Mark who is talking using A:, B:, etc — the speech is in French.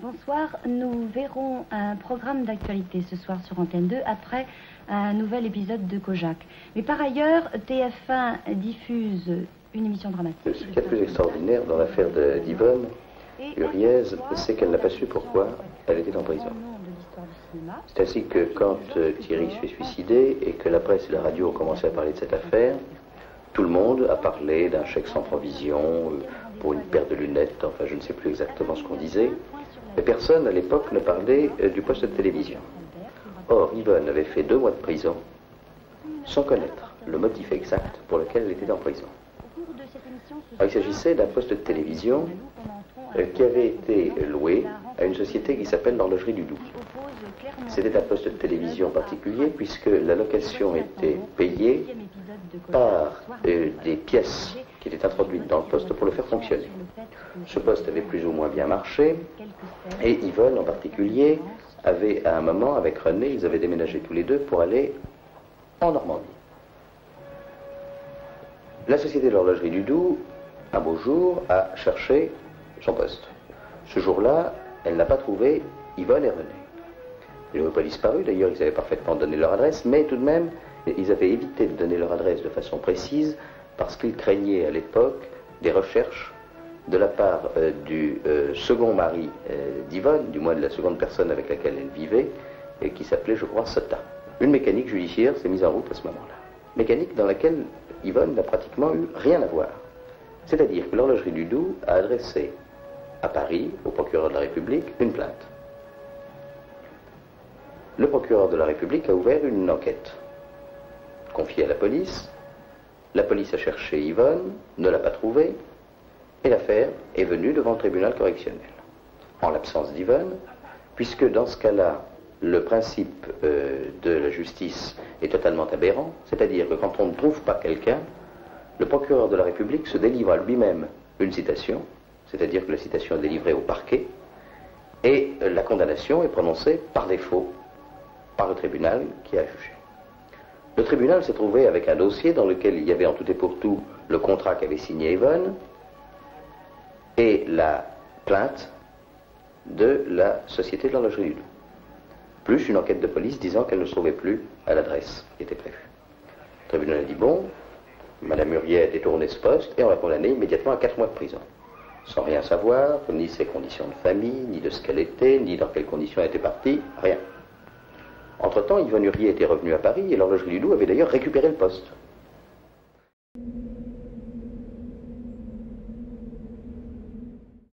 A: Bonsoir, nous verrons un programme d'actualité ce soir sur Antenne 2 après un nouvel épisode de Kojak. Mais par ailleurs, TF1 diffuse une émission dramatique.
B: Ce qui est le plus extraordinaire dans l'affaire d'Yvonne Huriez, c'est qu'elle n'a pas su pourquoi elle était en prison. C'est ainsi que quand Thierry s'est suicidé et que la presse et la radio ont commencé à parler de cette affaire, tout le monde a parlé d'un chèque sans provision, pour une paire de lunettes, enfin je ne sais plus exactement ce qu'on disait, mais personne à l'époque ne parlait du poste de télévision. Or, Yvonne avait fait 2 mois de prison sans connaître le motif exact pour lequel elle était en prison. Alors, il s'agissait d'un poste de télévision qui avait été loué à une société qui s'appelle l'Horlogerie du Doubs. C'était un poste de télévision particulier puisque la location était payée par des pièces qui étaient introduites dans le poste pour le faire fonctionner. Ce poste avait plus ou moins bien marché et Yvonne en particulier avait à un moment avec René, ils avaient déménagé tous les deux pour aller en Normandie. La société de l'Horlogerie du Doubs, un beau jour, a cherché son poste. Ce jour-là, elle n'a pas trouvé Yvonne et René. Ils n'avaient pas disparu, d'ailleurs ils avaient parfaitement donné leur adresse, mais tout de même, ils avaient évité de donner leur adresse de façon précise parce qu'ils craignaient à l'époque des recherches de la part du second mari d'Yvonne, du moins de la seconde personne avec laquelle elle vivait, et qui s'appelait, je crois, Sota. Une mécanique judiciaire s'est mise en route à ce moment-là. Mécanique dans laquelle Yvonne n'a pratiquement eu rien à voir. C'est-à-dire que l'Horlogerie du Doubs a adressé à Paris, au procureur de la République, une plainte. Le procureur de la République a ouvert une enquête, confiée à la police. La police a cherché Yvonne, ne l'a pas trouvée, et l'affaire est venue devant le tribunal correctionnel. En l'absence d'Yvonne, puisque dans ce cas-là, le principe de la justice est totalement aberrant, c'est-à-dire que quand on ne trouve pas quelqu'un, le procureur de la République se délivre à lui-même une citation, c'est-à-dire que la citation est délivrée au parquet, et la condamnation est prononcée par défaut par le tribunal qui a jugé. Le tribunal s'est trouvé avec un dossier dans lequel il y avait en tout et pour tout le contrat qu'avait signé Yvonne et la plainte de la société de l'Horlogerie du Doubs, plus une enquête de police disant qu'elle ne se trouvait plus à l'adresse qui était prévue. Le tribunal a dit bon, Madame Huriez a détourné ce poste et on l'a condamnée immédiatement à 4 mois de prison, sans rien savoir, ni ses conditions de famille, ni de ce qu'elle était, ni dans quelles conditions elle était partie, rien. Entre-temps, Yvonne Huriez était revenue à Paris et l'Horlogerie du Doubs avait d'ailleurs récupéré le poste.